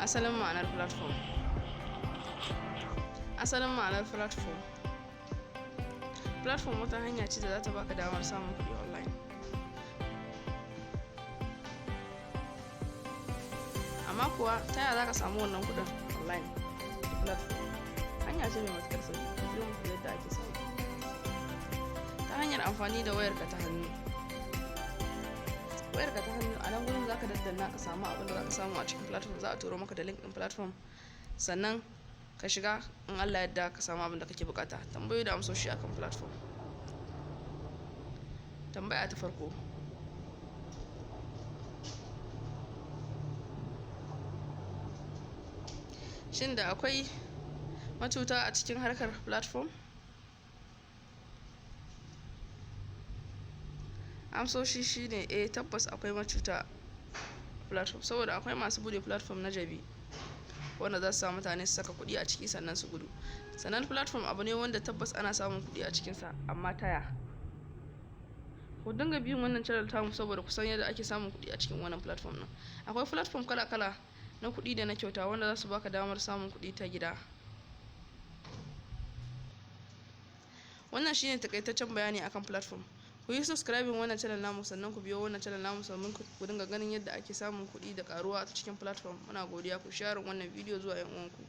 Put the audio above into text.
Asalin ma'anar platform. Asalin ma'anar platform. Platform wata hanya ce da za ta baka damar samun kuɗi online. Amma kuwa ta yaya za ka samu wannan kuɗin online platform? Hanya ce mai matuƙar sauƙi, ku biyo mu yadda ake samu. Ta hanyar amfani da wayarka ta hannu. Wayarka ta hannu a nan gurin za ka daddanna ka samu abin da za ka samu a cikin platform. Za a turo maka da link ɗin platform, sannan ka shiga, in Allah yadda ka samu abin da kake bukata. Tambayoyi da amsoshi akan platform. Tambaya ta farko: shin da akwai macuta a cikin harkar platform? Amsoshi shine tabbas akwai macuta platform, saboda akwai masu bude platform na jabi wanda za su sa mutane su saka kuɗi a ciki sannan su gudu. Sannan platform abu ne wanda tabbas ana samun kuɗi a cikinsa, amma taya? Ku dinga bin wannan channel tamu saboda ku san yadda ake samun kuɗi a cikin wannan platform nan. Akwai platform kala-kala na kuɗi da na kyauta wanda za su baka damar samun kuɗi ta gida. Wannan shine takaitaccen bayani akan platform. Ku yi subscribing wannan channel namu, sannan ku biyo wannan channel namu sannan ku dinga ganin yadda ake samun kuɗi da karuwa a cikin platform. Muna godiya, ku share wannan bidiyo zuwa 'yan uwanku.